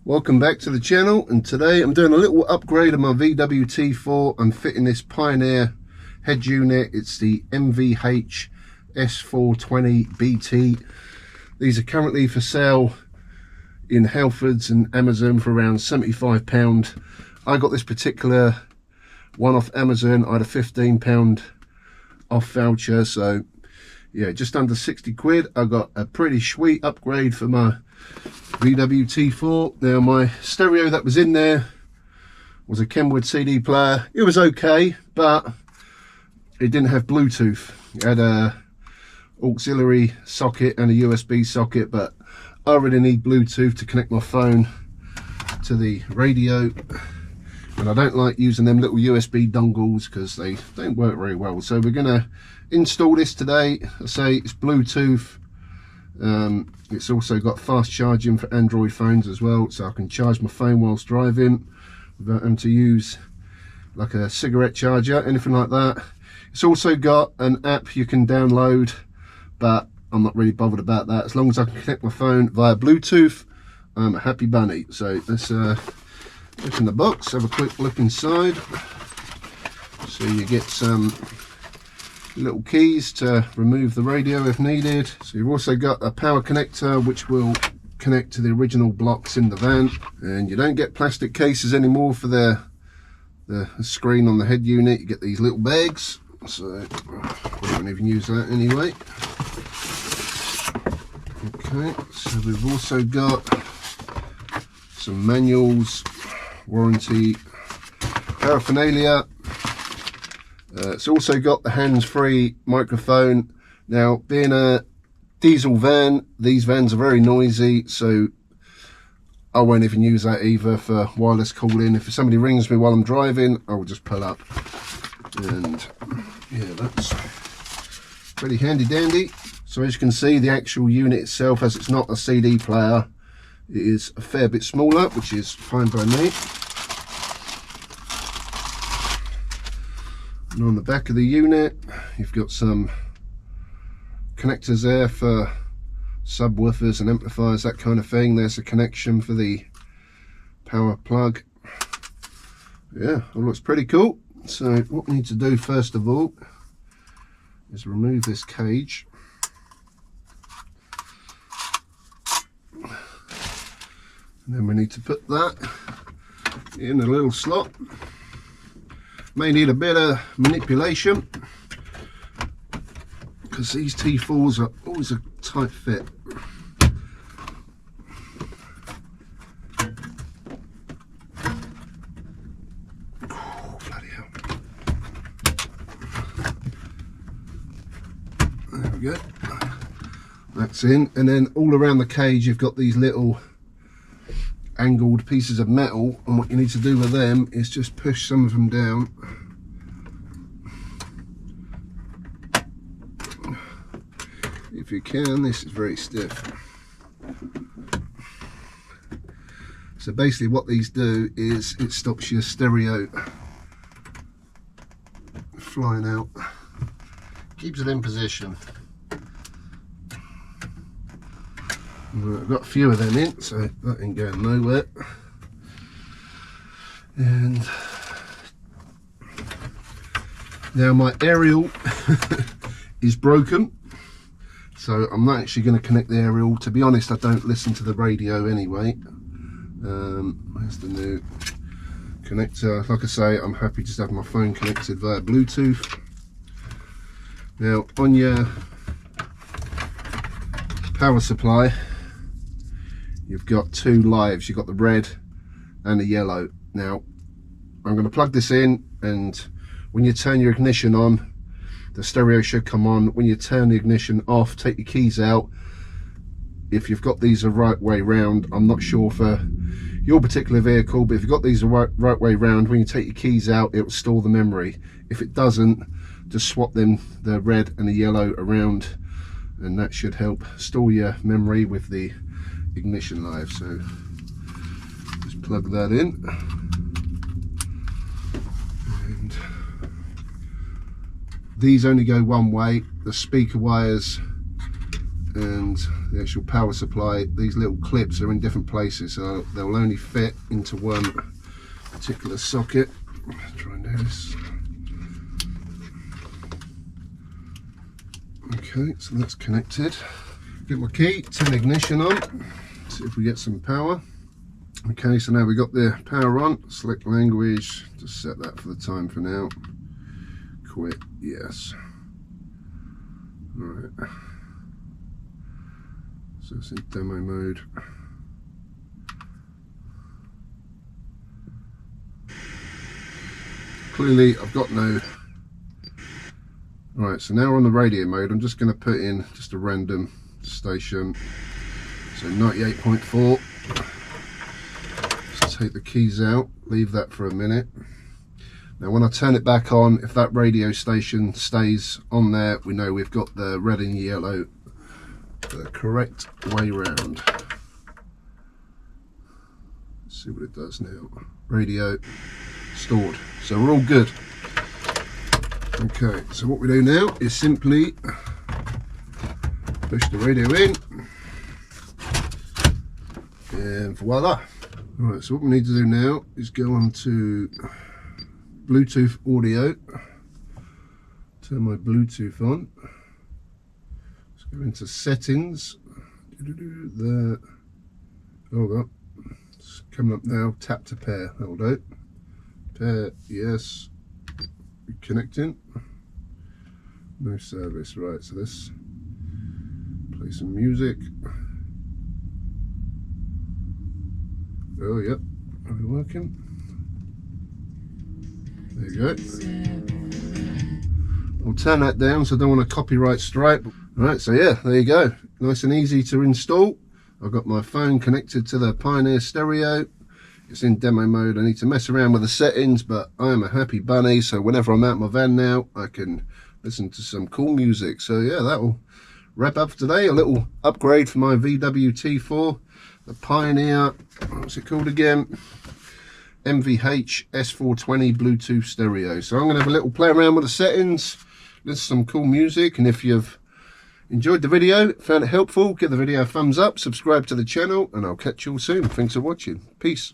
Welcome back to the channel, and today I'm doing a little upgrade of my VW T4. I'm fitting this Pioneer head unit. It's the MVH S420BT. These are currently for sale in Halfords and Amazon for around £75. I got this particular one off Amazon. I had a £15 off voucher, so yeah, just under 60 quid. I got a pretty sweet upgrade for my VW T4. Now, my stereo that was in there was a Kenwood CD player. It was okay, but it didn't have Bluetooth. It had a auxiliary socket and a USB socket, but I really need Bluetooth to connect my phone to the radio, and I don't like using them little USB dongles because they don't work very well. So we're gonna install this today. I say it's Bluetooth. It's also got fast charging for Android phones as well, so I can charge my phone whilst driving without having to use like a cigarette charger, anything like that. It's also got an app you can download, but I'm not really bothered about that. As long as I can connect my phone via Bluetooth, I'm a happy bunny. So let's open the box, have a quick look inside. So you get some little keys to remove the radio if needed. So you've also got a power connector which will connect to the original blocks in the van, and you don't get plastic cases anymore for the screen on the head unit. You get these little bags, so we don't even use that anyway. Okay, so we've also got some manuals, warranty, paraphernalia. It's also got the hands-free microphone. Now, being a diesel van, these vans are very noisy, so I won't even use that either for wireless calling. If somebody rings me while I'm driving, I will just pull up. And yeah, that's pretty handy dandy. So as you can see, the actual unit itself, as it's not a CD player, it is a fair bit smaller, which is fine by me. And on the back of the unit, you've got some connectors there for subwoofers and amplifiers, that kind of thing. There's a connection for the power plug. Yeah, it looks pretty cool. So what we need to do first of all is remove this cage. And then we need to put that in a little slot. May need a bit of manipulation because these T4s are always a tight fit. Oh, bloody hell. There we go. That's in, and then all around the cage you've got these little angled pieces of metal, and what you need to do with them is just push some of them down. If you can, this is very stiff. So basically what these do is it stops your stereo flying out, keeps it in position. I've got a few of them in, so that ain't going nowhere. And now my aerial is broken, so I'm not actually going to connect the aerial. To be honest, I don't listen to the radio anyway. Where's the new connector? Like I say, I'm happy just to have my phone connected via Bluetooth. Now on your power supply, you've got two lives. You've got the red and the yellow. Now I'm going to plug this in, and when you turn your ignition on, the stereo should come on. When you turn the ignition off, take your keys out. If you've got these the right way round, I'm not sure for your particular vehicle, but if you've got these the right way round, when you take your keys out, it will store the memory. If it doesn't, just swap them, the red and the yellow, around, and that should help store your memory with the ignition live. So just plug that in, and these only go one way. The speaker wires and the actual power supply, these little clips are in different places, so they'll only fit into one particular socket. Let's try and do this. Okay, so that's connected. Get my key, turn ignition on, see if we get some power. Okay, so now we've got the power on. Select language, just set that for the time for now. Quit, yes. Alright, so it's in demo mode. Clearly I've got no... Right, so now we're on the radio mode. I'm just going to put in just a random station, so 98.4. Just take the keys out, leave that for a minute. Now when I turn it back on, if that radio station stays on there, we know we've got the red and yellow the correct way round. Let's see what it does now. Radio stored, so we're all good. Okay, so what we do now is simply push the radio in, and voila. Alright, so what we need to do now is go on to Bluetooth audio, turn my Bluetooth on, let's go into settings, there, hold up, it's coming up now, tap to pair, that'll do, pair, yes, connecting, no service, right, so let's play some music. Oh yep, are we working? There you go. I'll turn that down so I don't want a copyright strike. Alright, so yeah, there you go. Nice and easy to install. I've got my phone connected to the Pioneer stereo. It's in demo mode. I need to mess around with the settings, but I am a happy bunny, so whenever I'm out my van now, I can listen to some cool music. So yeah, that will wrap up for today. A little upgrade for my VW T4, the Pioneer, what's it called again? MVH S420 Bluetooth stereo. So I'm going to have a little play around with the settings, listen to some cool music, and if you've enjoyed the video, found it helpful, give the video a thumbs up, subscribe to the channel, and I'll catch you all soon. Thanks for watching. Peace.